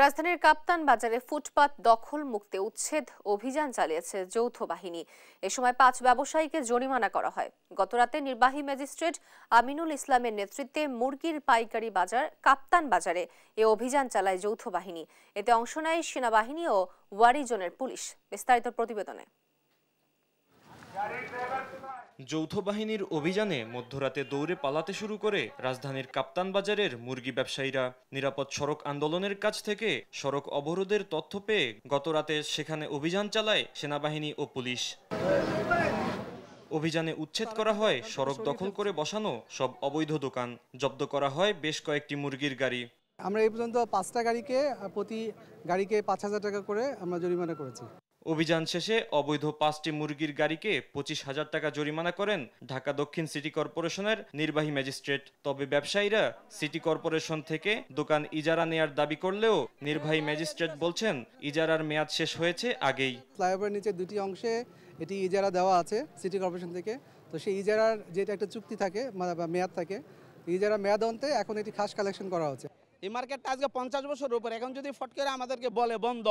রাজধানীর কাপ্তান বাজারে ফুটপাত দখল মুক্তি উচ্ছেদ অভিযান চালিয়েছে যৌথ বাহিনী। এ সময় ৫ ব্যবসায়ীকে জরিমানা করা হয়। গতরাতে নির্বাহী ম্যাজিস্ট্রেট আমিনুল ইসলামের নেতৃত্বে মুরগির পাইকারি বাজার কাপ্তান বাজারে এ অভিযান চালায় যৌথ বাহিনী। এতে অংশ নেয় সেনাবাহিনী ও ওয়ারি জোনের পুলিশ। বিস্তারিত প্রতিবেদনে। যৌথ বাহিনীর অভিযানে মধ্যরাতে দৌড়ে পালাতে শুরু করে রাজধানীর কাপ্তান বাজারের মুরগি ব্যবসায়ীরা। নিরাপদ সড়ক আন্দোলনের কাছ থেকে সড়ক অবরোধের তথ্য পেয়ে গতরাতে সেখানে অভিযান চালায় সেনাবাহিনী ও পুলিশ। অভিযানে উচ্ছেদ করা হয় সড়ক দখল করে বসানো সব অবৈধ দোকান, জব্দ করা হয় বেশ কয়েকটি মুরগির গাড়ি। আমরা এই পর্যন্ত 5টা গাড়িকে প্রতি গাড়িকে 5,000 টাকা করে আমরা জরিমানা করেছি। অভিযান শেষে অবৈধ 5টি মুরগির গাড়িকে 25,000 টাকা জরিমানা করেন ঢাকা দক্ষিণ সিটি কর্পোরেশনের নির্বাহী ম্যাজিস্ট্রেট। তবে ব্যবসায়ীরা সিটি কর্পোরেশন থেকে দোকান ইজারা নেয়ার দাবি করলেও নির্বাহী ম্যাজিস্ট্রেট বলছেন ইজারার মেয়াদ শেষ হয়েছে আগেই। ফ্লাইওভারের নিচে 2টি অংশে এটি ইজারা দেওয়া আছে সিটি কর্পোরেশন থেকে। তো সেই ইজারার যেটা একটা চুক্তি থাকে বা মেয়াদ থাকে, ইজারা মেয়াদ অন্তে এখন এটি খাস কালেকশন করা হচ্ছে। এই মার্কেটটা আজকে 50 বছরের উপর, এখন যদি ফট করে আমাদেরকে বলে বন্ধ,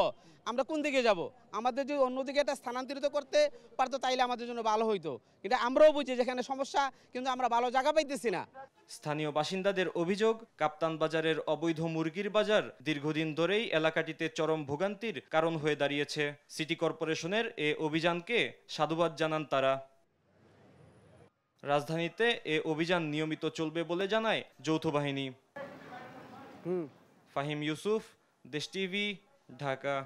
আমরা কোন দিকে যাব? আমাদের যদি অন্যদিকে এটা স্থানান্তরিত করতে পারতো তাইলে আমাদের জন্য ভালো হইতো। কিন্তু আমরাও বুঝি যেখানে সমস্যা, কিন্তু আমরা ভালো জায়গা পাইতেছি না। স্থানীয় বাসিন্দাদের অভিযোগ, কাপ্তান বাজারের অবৈধ মুরগির বাজার দীর্ঘদিন ধরেই এলাকাটিতে চরম ভোগান্তির কারণ হয়ে দাঁড়িয়েছে। সিটি কর্পোরেশনের এ অভিযানকে সাধুবাদ জানান তারা। রাজধানীতে এ অভিযান নিয়মিত চলবে বলে জানায় যৌথ বাহিনী। ফাহিম ইউসুফ, দেশ টিভি, ঢাকা।